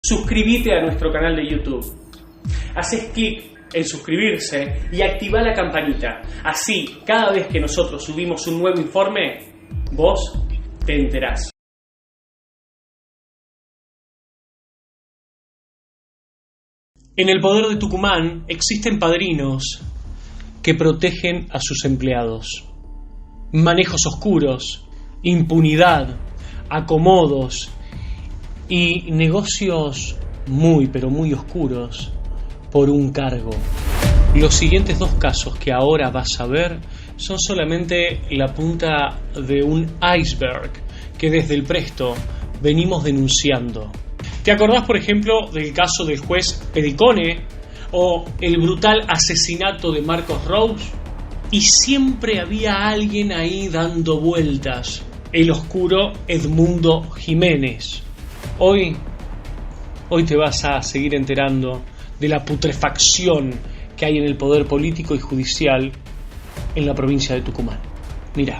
suscríbete a nuestro canal de YouTube. Haces clic en suscribirse y activa la campanita. Así, cada vez que nosotros subimos un nuevo informe, vos te enterás. En el poder de Tucumán existen padrinos que protegen a sus empleados. Manejos oscuros, impunidad, acomodos y negocios muy pero muy oscuros por un cargo. Los siguientes dos casos que ahora vas a ver son solamente la punta de un iceberg que desde el Presto venimos denunciando. ¿Te acordás, por ejemplo, del caso del juez Pedicone o el brutal asesinato de Marcos Rose? Y siempre había alguien ahí dando vueltas, el oscuro Edmundo Jiménez. Hoy te vas a seguir enterando de la putrefacción que hay en el poder político y judicial en la provincia de Tucumán. Mirá.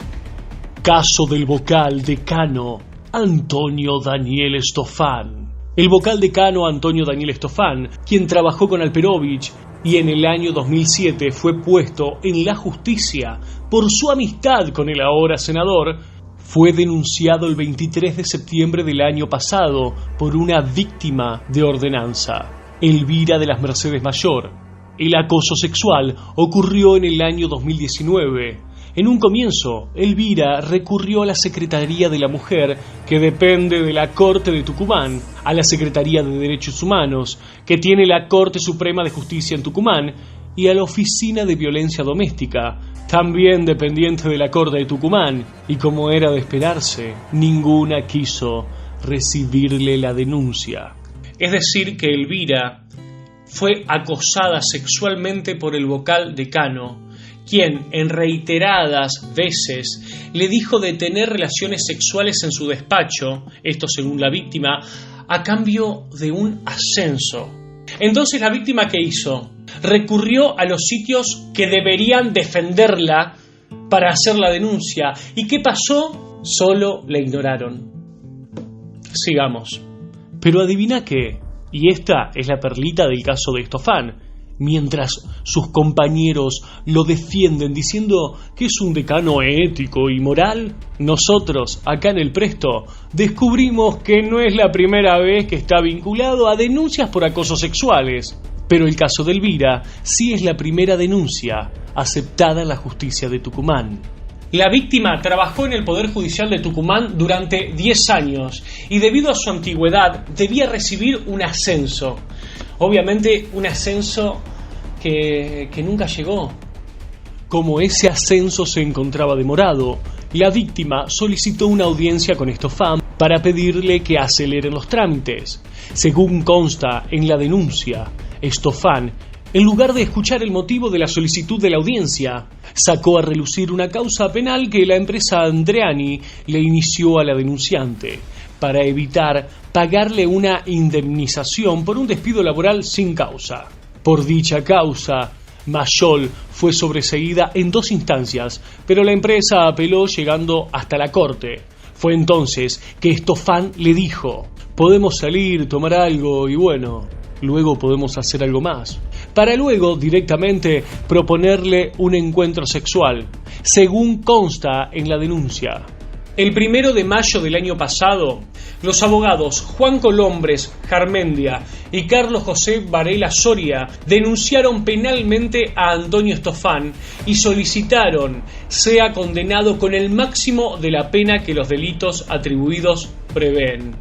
Caso del vocal decano Antonio Daniel Estofán. El vocal decano Antonio Daniel Estofán, quien trabajó con Alperovich y en el año 2007 fue puesto en la justicia por su amistad con el ahora senador, fue denunciado el 23 de septiembre del año pasado por una víctima de ordenanza, Elvira de las Mercedes Mayor. El acoso sexual ocurrió en el año 2019. En un comienzo, Elvira recurrió a la Secretaría de la Mujer, que depende de la Corte de Tucumán, a la Secretaría de Derechos Humanos, que tiene la Corte Suprema de Justicia en Tucumán, y a la Oficina de Violencia Doméstica, también dependiente de la Corte de Tucumán, y como era de esperarse, ninguna quiso recibirle la denuncia. Es decir, que Elvira fue acosada sexualmente por el vocal decano, quien en reiteradas veces le dijo de tener relaciones sexuales en su despacho, esto según la víctima, a cambio de un ascenso. Entonces la víctima, ¿qué hizo? Recurrió a los sitios que deberían defenderla para hacer la denuncia. ¿Y qué pasó? Solo la ignoraron. Sigamos. Pero adivina qué, y esta es la perlita del caso de Estofán. Mientras sus compañeros lo defienden diciendo que es un decano ético y moral, nosotros, acá en el Presto, descubrimos que no es la primera vez que está vinculado a denuncias por acosos sexuales. Pero el caso de Elvira sí es la primera denuncia aceptada en la justicia de Tucumán. La víctima trabajó en el Poder Judicial de Tucumán durante 10 años y debido a su antigüedad debía recibir un ascenso. Obviamente un ascenso que nunca llegó. Como ese ascenso se encontraba demorado, la víctima solicitó una audiencia con Estofán para pedirle que aceleren los trámites. Según consta en la denuncia, Estofán, en lugar de escuchar el motivo de la solicitud de la audiencia, sacó a relucir una causa penal que la empresa Andreani le inició a la denunciante para evitar pagarle una indemnización por un despido laboral sin causa. Por dicha causa, Mayol fue sobreseída en 2 instancias, pero la empresa apeló llegando hasta la corte. Fue entonces que Estofán le dijo: podemos salir, tomar algo y bueno, luego podemos hacer algo más, para luego directamente proponerle un encuentro sexual, según consta en la denuncia. El 1 de mayo del año pasado, los abogados Juan Colombres Jarmendia y Carlos José Varela Soria denunciaron penalmente a Antonio Estofán y solicitaron sea condenado con el máximo de la pena que los delitos atribuidos prevén.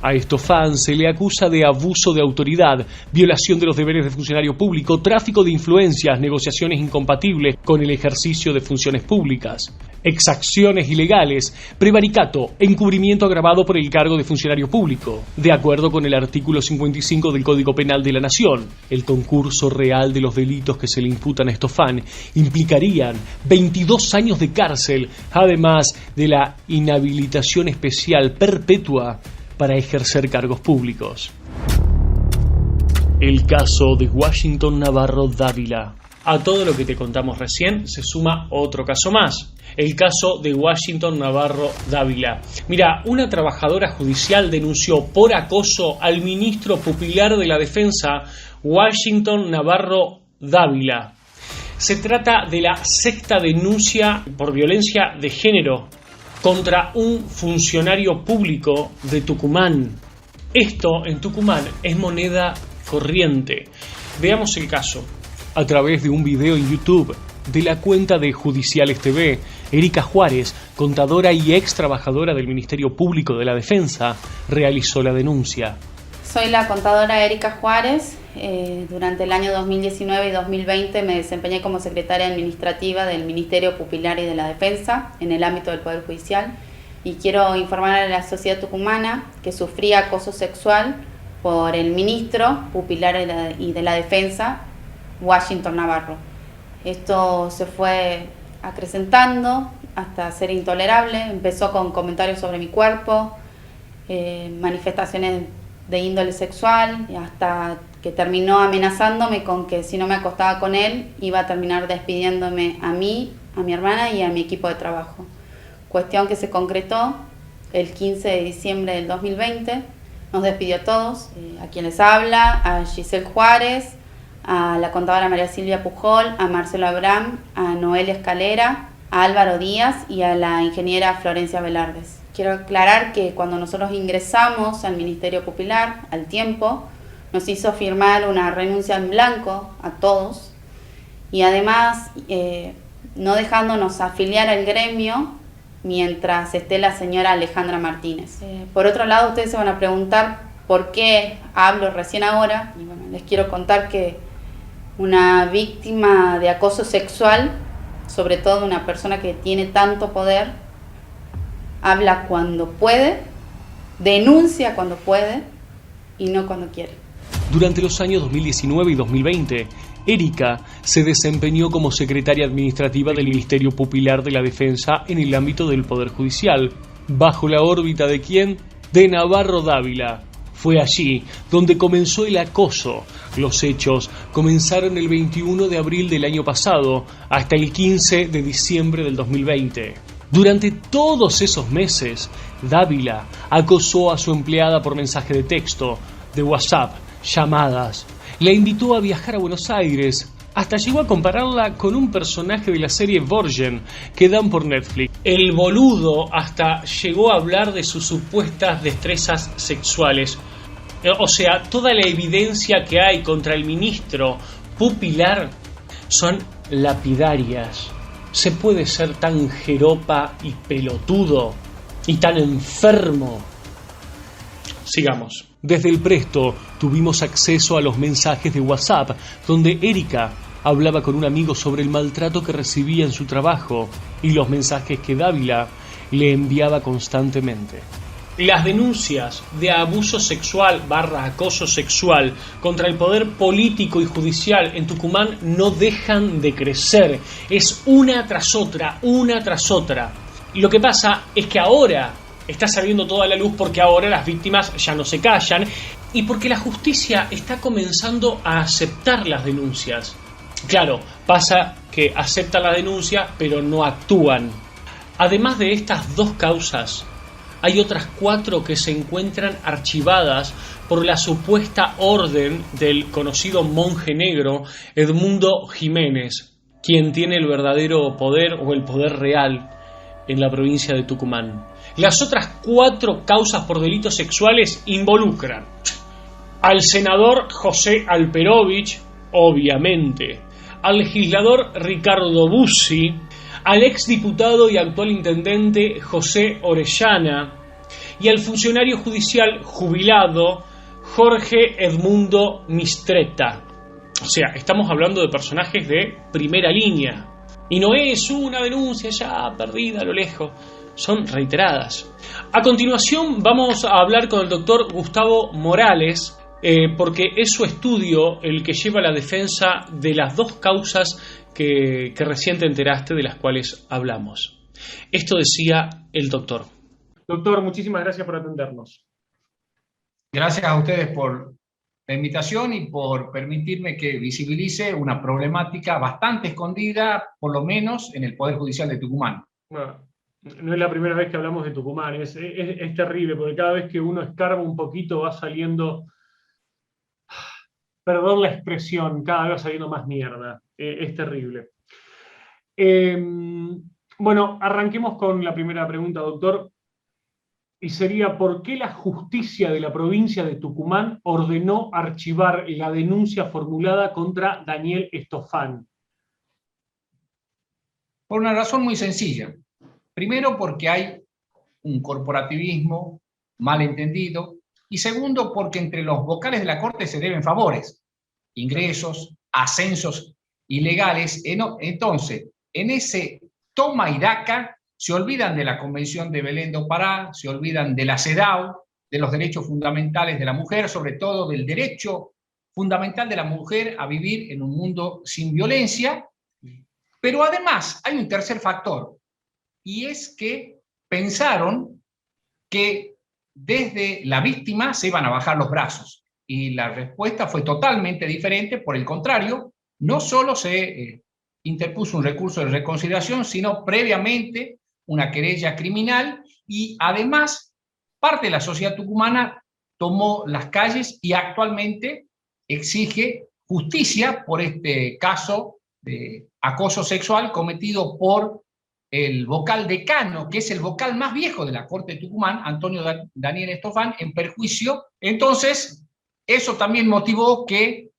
A Estofán se le acusa de abuso de autoridad, violación de los deberes de funcionario público, tráfico de influencias, negociaciones incompatibles con el ejercicio de funciones públicas, exacciones ilegales, prevaricato, encubrimiento agravado por el cargo de funcionario público. De acuerdo con el artículo 55 del Código Penal de la Nación, el concurso real de los delitos que se le imputan a Estofán implicarían 22 años de cárcel, además de la inhabilitación especial perpetua para ejercer cargos públicos. El caso de Washington Navarro Dávila. A todo lo que te contamos recién se suma otro caso más, el caso de Washington Navarro Dávila. Mira, una trabajadora judicial denunció por acoso al ministro pupilar de la Defensa, Washington Navarro Dávila. Se trata de la sexta denuncia por violencia de género contra un funcionario público de Tucumán. Esto en Tucumán es moneda corriente. Veamos el caso. A través de un video en YouTube de la cuenta de Judiciales TV, Erika Juárez, contadora y ex trabajadora del Ministerio Público de la Defensa, realizó la denuncia. Soy la contadora Erika Juárez. Durante el año 2019 y 2020 me desempeñé como secretaria administrativa del Ministerio Pupilar y de la Defensa en el ámbito del Poder Judicial, y quiero informar a la sociedad tucumana que sufrí acoso sexual por el ministro Pupilar y de la Defensa, Washington Navarro. Esto se fue acrecentando hasta ser intolerable. Empezó con comentarios sobre mi cuerpo, manifestaciones de índole sexual, hasta que terminó amenazándome con que si no me acostaba con él iba a terminar despidiéndome a mí, a mi hermana y a mi equipo de trabajo. Cuestión que se concretó el 15 de diciembre del 2020. Nos despidió a todos, a quienes habla, a Giselle Juárez, a la contadora María Silvia Pujol, a Marcelo Abraham, a Noelia Escalera, a Álvaro Díaz y a la ingeniera Florencia Velardes. Quiero aclarar que cuando nosotros ingresamos al Ministerio Pupilar, al tiempo, nos hizo firmar una renuncia en blanco a todos, y además no dejándonos afiliar al gremio mientras esté la señora Alejandra Martínez. Por otro lado, ustedes se van a preguntar por qué hablo recién ahora, y bueno, les quiero contar que una víctima de acoso sexual, sobre todo una persona que tiene tanto poder, habla cuando puede, denuncia cuando puede y no cuando quiere. Durante los años 2019 y 2020, Erika se desempeñó como secretaria administrativa del Ministerio Pupilar de la Defensa en el ámbito del Poder Judicial. ¿Bajo la órbita de quién? De Navarro Dávila. Fue allí donde comenzó el acoso. Los hechos comenzaron el 21 de abril del año pasado hasta el 15 de diciembre del 2020. Durante todos esos meses, Dávila acosó a su empleada por mensaje de texto, de WhatsApp, llamadas. La invitó a viajar a Buenos Aires. Hasta llegó a compararla con un personaje de la serie Borgen que dan por Netflix. El boludo hasta llegó a hablar de sus supuestas destrezas sexuales. O sea, toda la evidencia que hay contra el ministro pupilar son lapidarias. ¿Se puede ser tan jeropa y pelotudo y tan enfermo? Sigamos. Desde el Presto tuvimos acceso a los mensajes de WhatsApp donde Erika hablaba con un amigo sobre el maltrato que recibía en su trabajo y los mensajes que Dávila le enviaba constantemente. Las denuncias de abuso sexual / acoso sexual contra el poder político y judicial en Tucumán no dejan de crecer. Es una tras otra, una tras otra. Y lo que pasa es que ahora está saliendo toda la luz porque ahora las víctimas ya no se callan y porque la justicia está comenzando a aceptar las denuncias. Claro, pasa que aceptan la denuncia pero no actúan. Además de estas dos causas, hay otras 4 que se encuentran archivadas por la supuesta orden del conocido monje negro Edmundo Jiménez, quien tiene el verdadero poder o el poder real en la provincia de Tucumán. Las otras 4 causas por delitos sexuales involucran al senador José Alperovich, obviamente, al legislador Ricardo Bussi, al exdiputado y actual intendente José Orellana y al funcionario judicial jubilado Jorge Edmundo Mistretta. O sea, estamos hablando de personajes de primera línea. Y no es una denuncia ya perdida a lo lejos, son reiteradas. A continuación vamos a hablar con el doctor Gustavo Morales, porque es su estudio el que lleva la defensa de las 2 causas que recién te enteraste de las cuales hablamos. Esto decía el doctor. Doctor, muchísimas gracias por atendernos. Gracias a ustedes por la invitación y por permitirme que visibilice una problemática bastante escondida, por lo menos en el Poder Judicial de Tucumán. Bueno, no es la primera vez que hablamos de Tucumán, es terrible, porque cada vez que uno escarba un poquito va saliendo, perdón la expresión, cada vez va saliendo más mierda. Es terrible. Bueno, arranquemos con la primera pregunta, doctor. Y sería, ¿por qué la justicia de la provincia de Tucumán ordenó archivar la denuncia formulada contra Daniel Estofan? Por una razón muy sencilla. Primero, porque hay un corporativismo mal entendido. Y segundo, porque entre los vocales de la Corte se deben favores, ingresos, ascensos ilegales. Entonces, en ese toma y daca, se olvidan de la Convención de Belén do Pará, se olvidan de la CEDAW, de los derechos fundamentales de la mujer, sobre todo del derecho fundamental de la mujer a vivir en un mundo sin violencia. Pero además hay un tercer factor, y es que pensaron que desde la víctima se iban a bajar los brazos. Y la respuesta fue totalmente diferente. Por el contrario, no solo se interpuso un recurso de reconsideración, sino previamente una querella criminal, y además parte de la sociedad tucumana tomó las calles y actualmente exige justicia por este caso de acoso sexual cometido por el vocal decano, que es el vocal más viejo de la Corte de Tucumán, Antonio Daniel Estofan, en perjuicio. Entonces, eso también motivó que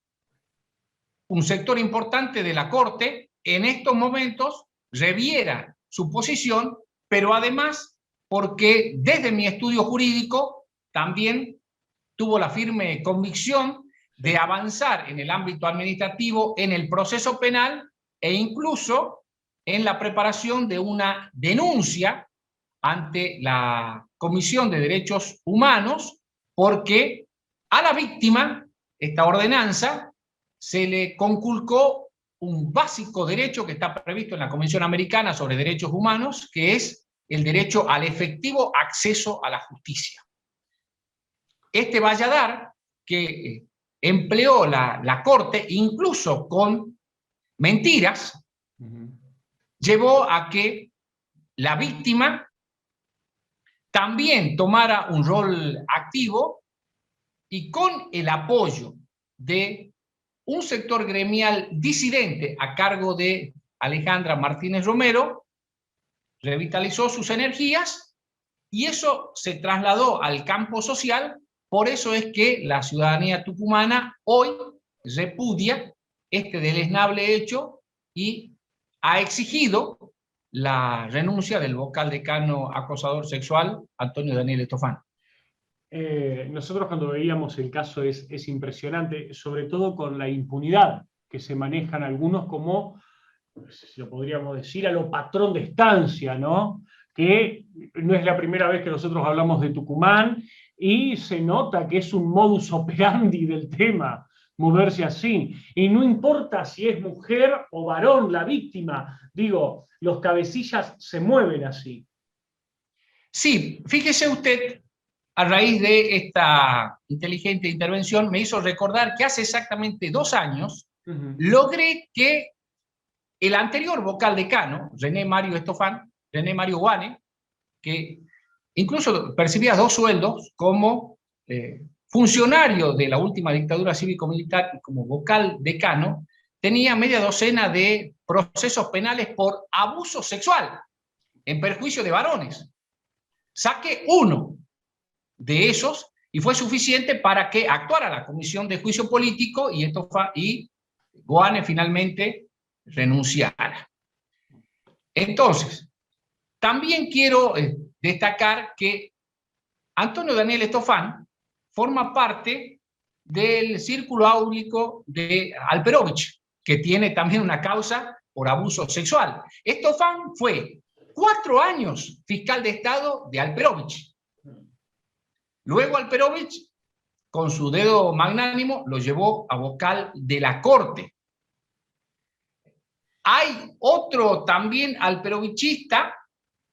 un sector importante de la Corte en estos momentos reviera su posición, pero además porque desde mi estudio jurídico también tuvo la firme convicción de avanzar en el ámbito administrativo, en el proceso penal e incluso en la preparación de una denuncia ante la Comisión de Derechos Humanos, porque a la víctima, esta ordenanza, se le conculcó un básico derecho que está previsto en la Convención Americana sobre Derechos Humanos, que es el derecho al efectivo acceso a la justicia. Este Valladar, que empleó la Corte, incluso con mentiras, llevó a que la víctima también tomara un rol activo, y con el apoyo de un sector gremial disidente a cargo de Alejandra Martínez Romero, revitalizó sus energías y eso se trasladó al campo social. Por eso es que la ciudadanía tucumana hoy repudia este deleznable hecho y ha exigido la renuncia del vocal decano acosador sexual, Antonio Daniel Estofan. Nosotros cuando veíamos el caso es impresionante, sobre todo con la impunidad que se manejan algunos como, si lo podríamos decir, a lo patrón de estancia, ¿no? Que no es la primera vez que nosotros hablamos de Tucumán y se nota que es un modus operandi del tema, moverse así. Y no importa si es mujer o varón la víctima, digo, los cabecillas se mueven así. Sí, fíjese usted, a raíz de esta inteligente intervención, me hizo recordar que hace exactamente 2 años logré que el anterior vocal decano, René Mario Estofan, René Mario Guane, que incluso percibía 2 sueldos como funcionario de la última dictadura cívico-militar y como vocal decano, tenía media docena de procesos penales por abuso sexual en perjuicio de varones. Saqué uno de esos y fue suficiente para que actuara la Comisión de Juicio Político y Guane finalmente renunciara. Entonces, también quiero destacar que Antonio Daniel Estofan forma parte del círculo áulico de Alperovich, que tiene también una causa por abuso sexual. Estofan fue 4 años fiscal de Estado de Alperovich. Luego Alperovich, con su dedo magnánimo, lo llevó a vocal de la Corte. Hay otro también alperovichista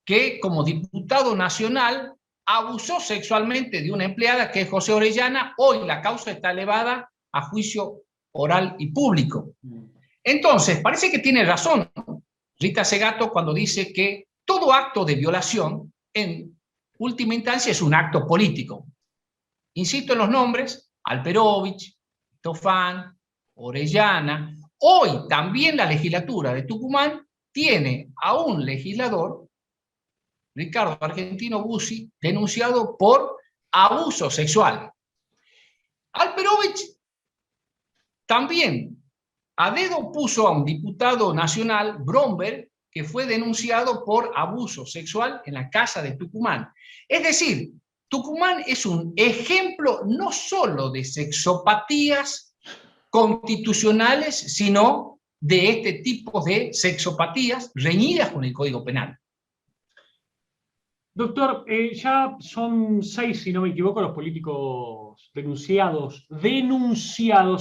que como diputado nacional abusó sexualmente de una empleada que es José Orellana. Hoy la causa está elevada a juicio oral y público. Entonces, parece que tiene razón Rita Segato cuando dice que todo acto de violación, en última instancia, es un acto político. Insisto en los nombres: Alperovich, Tofán, Orellana. Hoy también la legislatura de Tucumán tiene a un legislador, Ricardo Argentino Bussi, denunciado por abuso sexual. Alperovich también a dedo puso a un diputado nacional, Bromberg, que fue denunciado por abuso sexual en la casa de Tucumán. Es decir, Tucumán es un ejemplo no solo de sexopatías constitucionales, sino de este tipo de sexopatías reñidas con el Código Penal. Doctor, ya son 6, si no me equivoco, los políticos denunciados,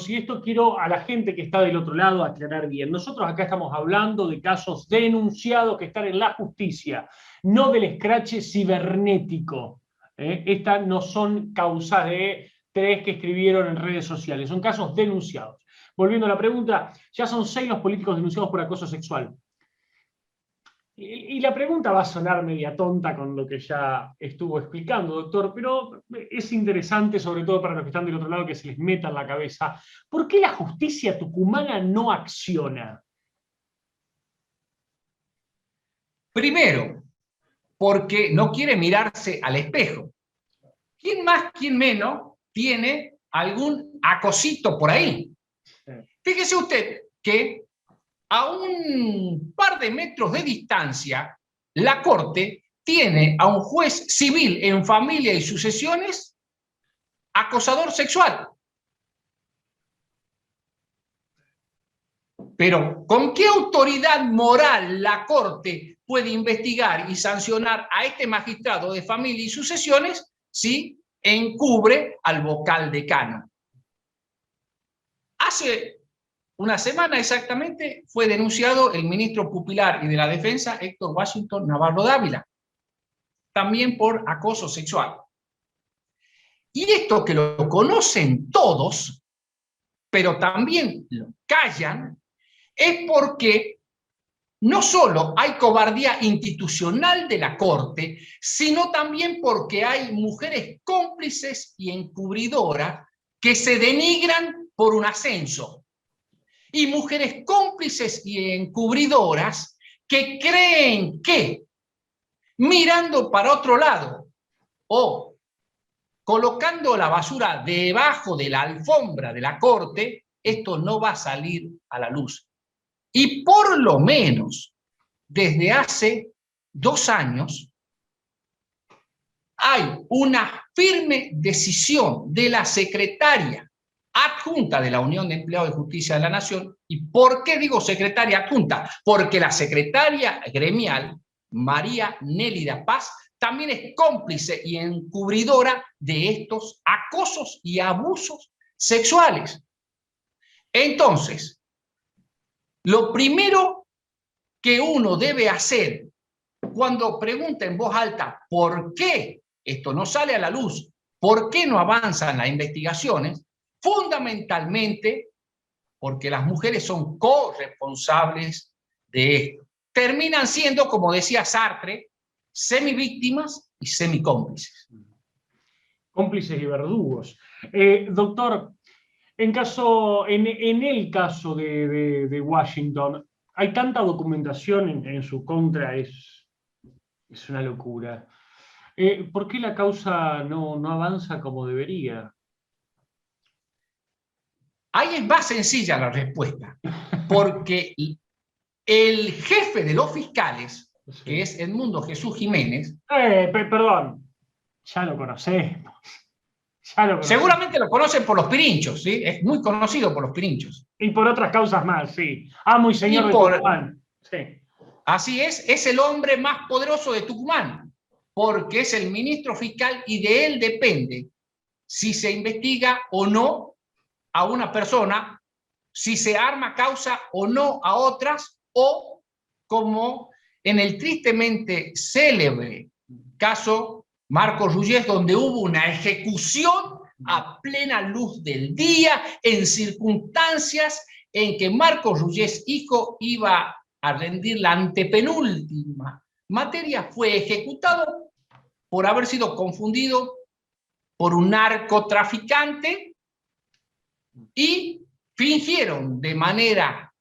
y esto quiero a la gente que está del otro lado aclarar bien. Nosotros acá estamos hablando de casos denunciados que están en la justicia, no del escrache cibernético. Estas no son causas de 3 que escribieron en redes sociales, son casos denunciados. Volviendo a la pregunta, ya son 6 los políticos denunciados por acoso sexual. Y la pregunta va a sonar media tonta con lo que ya estuvo explicando, doctor, pero es interesante, sobre todo para los que están del otro lado, que se les meta en la cabeza. ¿Por qué la justicia tucumana no acciona? Primero, porque no quiere mirarse al espejo. ¿Quién más, quién menos tiene algún acosito por ahí? Fíjese usted que a un par de metros de distancia, la Corte tiene a un juez civil en familia y sucesiones acosador sexual. Pero, ¿con qué autoridad moral la Corte puede investigar y sancionar a este magistrado de familia y sucesiones si encubre al vocal decano? Hace una semana exactamente fue denunciado el ministro pupilar y de la Defensa, Héctor Washington Navarro Dávila, también por acoso sexual. Y esto que lo conocen todos, pero también lo callan, es porque no solo hay cobardía institucional de la Corte, sino también porque hay mujeres cómplices y encubridoras que se denigran por un ascenso. Y mujeres cómplices y encubridoras que creen que mirando para otro lado o colocando la basura debajo de la alfombra de la Corte, esto no va a salir a la luz. Y por lo menos desde hace 2 años hay una firme decisión de la secretaria adjunta de la Unión de Empleados de Justicia de la Nación. ¿Y por qué digo secretaria adjunta? Porque la secretaria gremial, María Nélida Paz, también es cómplice y encubridora de estos acosos y abusos sexuales. Entonces, lo primero que uno debe hacer cuando pregunta en voz alta por qué esto no sale a la luz, por qué no avanzan las investigaciones, fundamentalmente porque las mujeres son corresponsables de esto. Terminan siendo, como decía Sartre, semivíctimas y semicómplices. Cómplices y verdugos. Doctor, en el caso de Washington, hay tanta documentación en su contra, es una locura. ¿Por qué la causa no avanza como debería? Ahí es más sencilla la respuesta, porque el jefe de los fiscales, sí, que es Edmundo Jesús Jiménez... Perdón, ya lo conocemos. Seguramente lo conocen por los pirinchos, ¿sí? Es muy conocido por los pirinchos. Y por otras causas más, sí. Amo y señor de Tucumán. Sí. Así es el hombre más poderoso de Tucumán, porque es el ministro fiscal y de él depende si se investiga o no a una persona, si se arma causa o no a otras, o como en el tristemente célebre caso Marcos Ruyés, donde hubo una ejecución a plena luz del día, en circunstancias en que Marcos Ruyés, hijo, iba a rendir la antepenúltima materia, fue ejecutado por haber sido confundido por un narcotraficante y fingieron de manera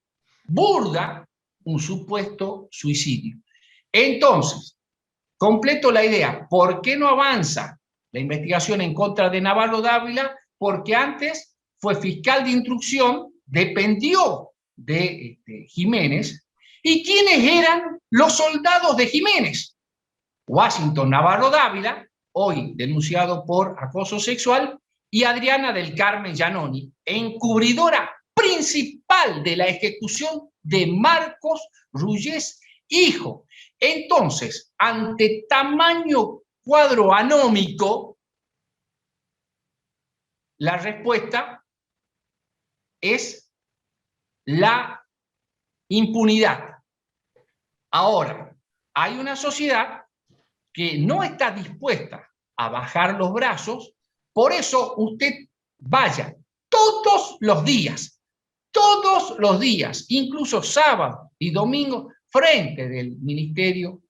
burda un supuesto suicidio. Entonces, completo la idea, ¿por qué no avanza la investigación en contra de Navarro Dávila? Porque antes fue fiscal de instrucción, dependió de Jiménez. ¿Y quiénes eran los soldados de Jiménez? Washington Navarro Dávila, hoy denunciado por acoso sexual, y Adriana del Carmen Giannoni, encubridora principal de la ejecución de Marcos Ruyés, hijo. Entonces, ante tamaño cuadro anómico, la respuesta es la impunidad. Ahora, hay una sociedad que no está dispuesta a bajar los brazos, por eso usted vaya todos los días, incluso sábado y domingo, frente del Ministerio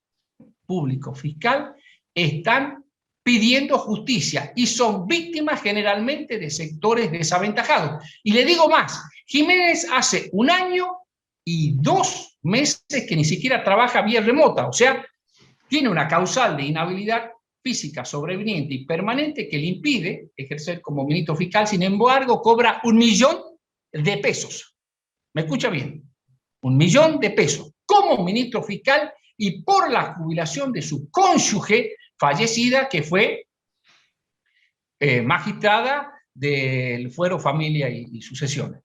Público Fiscal, están pidiendo justicia y son víctimas generalmente de sectores desaventajados. Y le digo más, Jiménez hace 1 año y 2 meses que ni siquiera trabaja vía remota, o sea, tiene una causal de inhabilidad física sobreveniente y permanente que le impide ejercer como ministro fiscal, sin embargo, cobra 1 millón de pesos. ¿Me escucha bien? 1 millón de pesos como ministro fiscal y por la jubilación de su cónyuge fallecida, que fue magistrada del Fuero Familia y Sucesiones.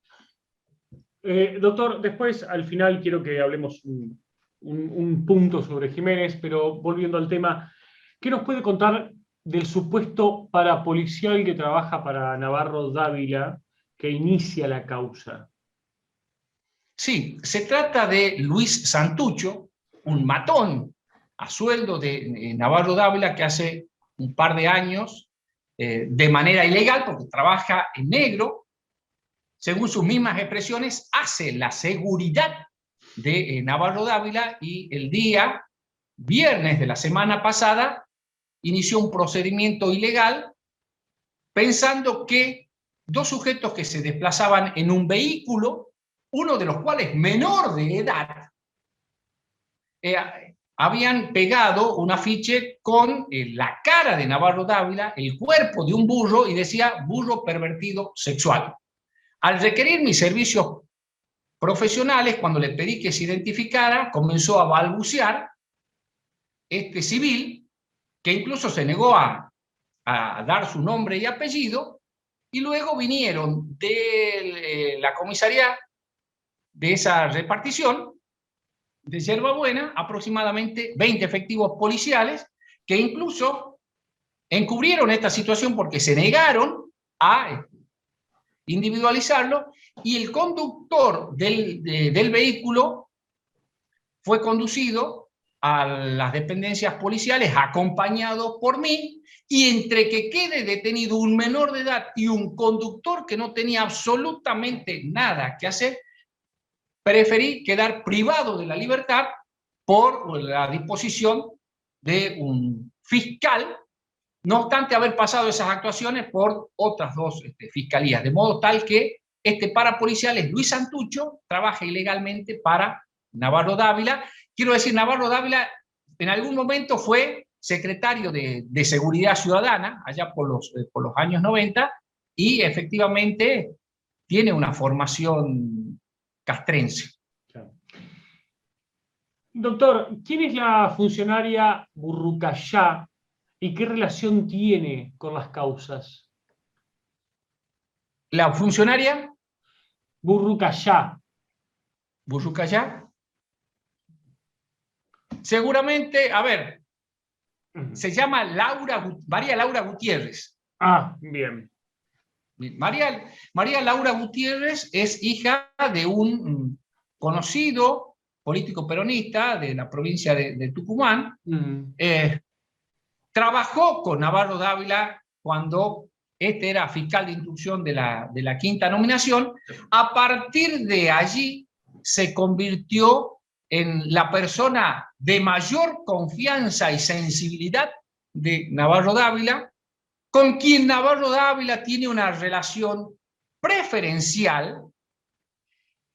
Doctor, después al final quiero que hablemos un punto sobre Jiménez, pero volviendo al tema, ¿qué nos puede contar del supuesto parapolicial que trabaja para Navarro Dávila, que inicia la causa? Sí, se trata de Luis Santucho, un matón a sueldo de Navarro Dávila, que hace un par de años, de manera ilegal, porque trabaja en negro, según sus mismas expresiones, hace la seguridad de Navarro Dávila, y el día viernes de la semana pasada inició un procedimiento ilegal pensando que 2 sujetos que se desplazaban en un vehículo, uno de los cuales menor de edad, habían pegado un afiche con la cara de Navarro Dávila, el cuerpo de un burro, y decía burro pervertido sexual. Al requerir mis servicios profesionales, cuando le pedí que se identificara, comenzó a balbucear este civil, que incluso se negó a dar su nombre y apellido, y luego vinieron de la comisaría de esa repartición de Yerbabuena aproximadamente 20 efectivos policiales, que incluso encubrieron esta situación porque se negaron a individualizarlo, y el conductor del vehículo fue conducido a las dependencias policiales acompañado por mí, y entre que quede detenido un menor de edad y un conductor que no tenía absolutamente nada que hacer, preferí quedar privado de la libertad por la disposición de un fiscal, no obstante haber pasado esas actuaciones por otras 2 fiscalías, de modo tal que este parapolicial es Luis Santucho, trabaja ilegalmente para Navarro Dávila. Quiero decir, Navarro Dávila en algún momento fue secretario de Seguridad Ciudadana, allá por los años 90, y efectivamente tiene una formación castrense. Claro. Doctor, ¿quién es la funcionaria Burrucayá y qué relación tiene con las causas? La funcionaria Burrucayá. Burrucayá, seguramente, a ver, se llama María Laura Gutiérrez. Ah, bien. María Laura Gutiérrez es hija de un conocido político peronista de la provincia de Tucumán, trabajó con Navarro Dávila cuando este era fiscal de instrucción de la quinta nominación. A partir de allí se convirtió en la persona de mayor confianza y sensibilidad de Navarro Dávila, con quien Navarro Dávila tiene una relación preferencial,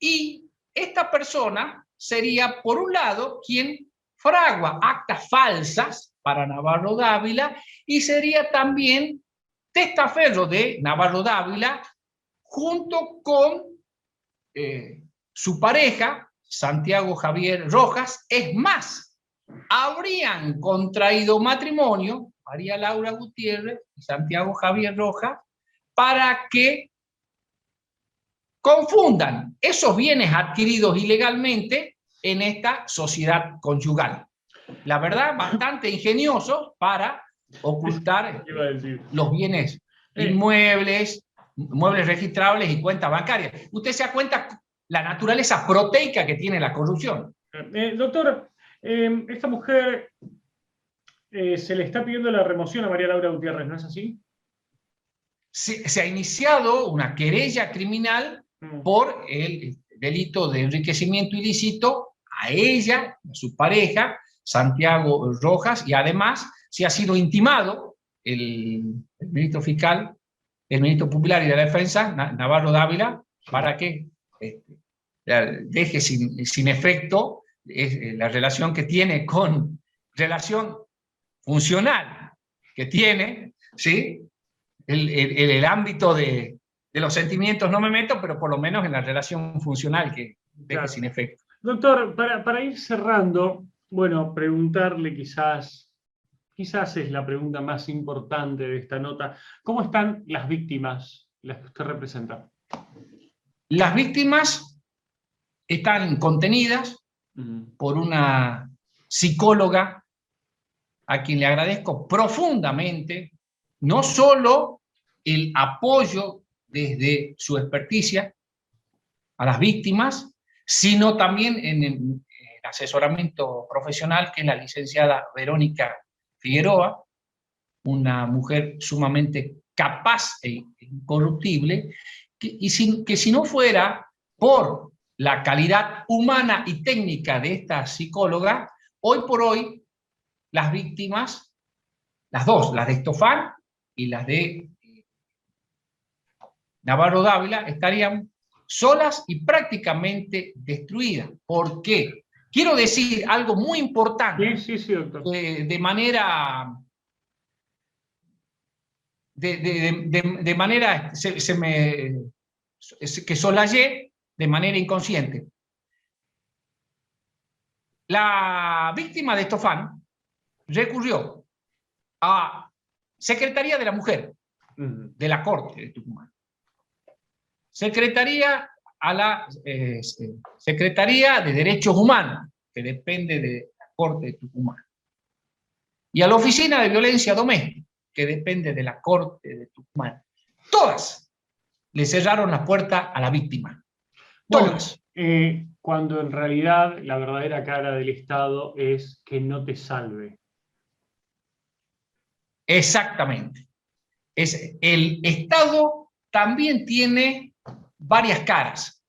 y esta persona sería, por un lado, quien fragua actas falsas para Navarro Dávila y sería también testaferro de Navarro Dávila junto con su pareja, Santiago Javier Rojas. Es más, habrían contraído matrimonio María Laura Gutiérrez y Santiago Javier Rojas para que confundan esos bienes adquiridos ilegalmente en esta sociedad conyugal. La verdad, bastante ingenioso para ocultar los bienes inmuebles, muebles registrables y cuentas bancarias. Usted se da cuenta la naturaleza proteica que tiene la corrupción. Doctor, esta mujer se le está pidiendo la remoción a María Laura Gutiérrez, ¿no es así? Se ha iniciado una querella criminal por el delito de enriquecimiento ilícito a ella, a su pareja, Santiago Rojas, y además se ha sido intimado el ministro fiscal, el ministro popular y de la defensa, Navarro Dávila, para que deje sin efecto la relación que tiene relación funcional que tiene, ¿sí? El ámbito de los sentimientos no me meto, pero por lo menos en la relación funcional que deje sin efecto. Doctor, para ir cerrando, bueno, preguntarle quizás es la pregunta más importante de esta nota, ¿cómo están las víctimas, las que usted representa? Las víctimas están contenidas por una psicóloga a quien le agradezco profundamente, no solo el apoyo desde su experticia a las víctimas, sino también en el asesoramiento profesional, que es la licenciada Verónica Figueroa, una mujer sumamente capaz e incorruptible, que si no fuera por la calidad humana y técnica de esta psicóloga, hoy por hoy las víctimas, las dos, las de Estofan y las de Navarro Dávila, estarían solas y prácticamente destruidas. ¿Por qué? Quiero decir algo muy importante, sí, doctor. de manera que solayé de manera inconsciente. La víctima de Estofan recurrió a Secretaría de la Mujer de la Corte de Tucumán, a la Secretaría de Derechos Humanos, que depende de la Corte de Tucumán, y a la Oficina de Violencia Doméstica, que depende de la Corte de Tucumán. Todas le cerraron la puerta a la víctima. Todas. Bueno, cuando en realidad la verdadera cara del Estado es que no te salve. Exactamente. El Estado también tiene varias caras.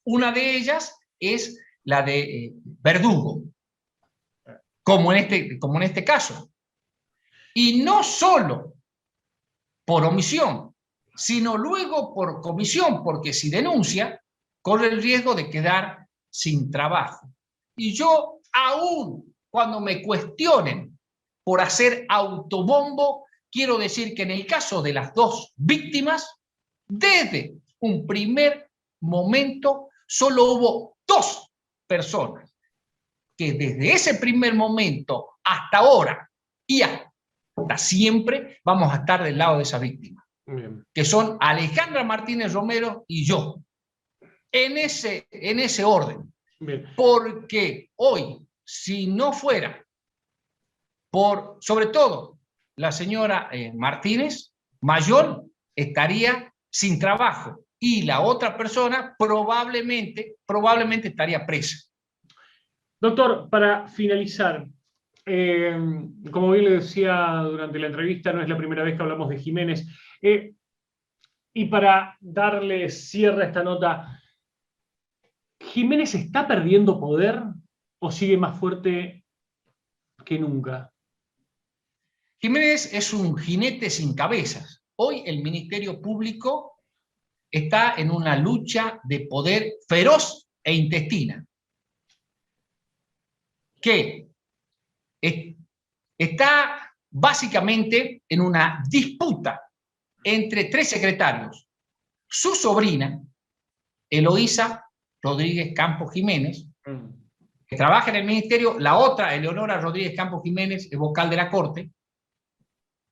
Una de ellas es la de verdugo, como en este caso. Y no solo por omisión, sino luego por comisión, porque si denuncia, corre el riesgo de quedar sin trabajo. Y yo, aún cuando me cuestionen por hacer autobombo, quiero decir que en el caso de las dos víctimas, desde un primer momento solo hubo dos personas que desde ese primer momento hasta ahora y hasta siempre vamos a estar del lado de esa víctima. Bien. Que son Alejandra Martínez Romero y yo, en ese orden. Bien. Porque hoy, si no fuera por, sobre todo, la señora Martínez, Mayor estaría sin trabajo y la otra persona probablemente estaría presa. Doctor, para finalizar, Como bien le decía durante la entrevista, no es la primera vez que hablamos de Jiménez. Y para darle cierre a esta nota, ¿Jiménez está perdiendo poder o sigue más fuerte que nunca? Jiménez es un jinete sin cabezas. Hoy el Ministerio Público está en una lucha de poder feroz e intestina, que está básicamente en una disputa entre tres secretarios. Su sobrina, Eloísa Rodríguez Campos Jiménez, que trabaja en el ministerio, la otra, Eleonora Rodríguez Campos Jiménez, es vocal de la Corte.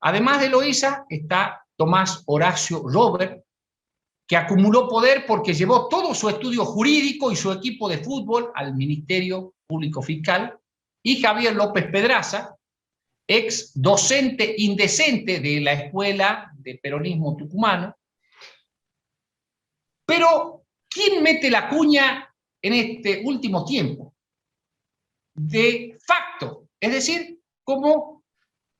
Además de Eloísa, está Tomás Horacio Robert, que acumuló poder porque llevó todo su estudio jurídico y su equipo de fútbol al Ministerio Público Fiscal, y Javier López Pedraza, ex docente indecente de la Escuela de Peronismo Tucumano. Pero, ¿quién mete la cuña en este último tiempo? De facto, es decir, como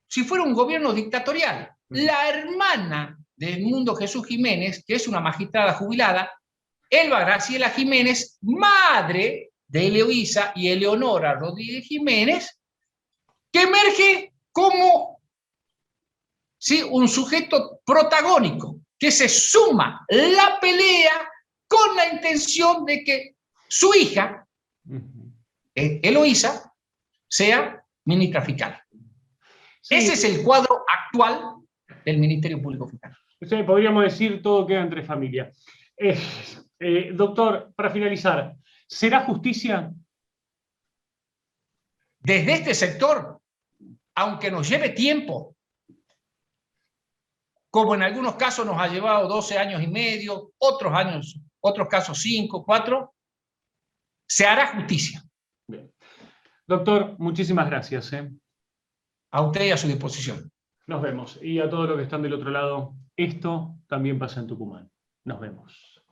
si fuera un gobierno dictatorial. La hermana de Edmundo Jesús Jiménez, que es una magistrada jubilada, Elba Graciela Jiménez, madre de Eloísa y Eleonora Rodríguez Jiménez, que emerge como un sujeto protagónico, que se suma la pelea con la intención de que su hija, Eloísa, sea ministra fiscal. Sí. Ese es el cuadro actual del Ministerio Público Fiscal. Sí, podríamos decir, todo queda entre familia. Doctor, para finalizar, ¿será justicia? Desde este sector, aunque nos lleve tiempo, como en algunos casos nos ha llevado 12 años y medio, otros casos 5, 4, se hará justicia. Bien. Doctor, muchísimas gracias. A usted y a su disposición. Nos vemos. Y a todos los que están del otro lado, esto también pasa en Tucumán. Nos vemos.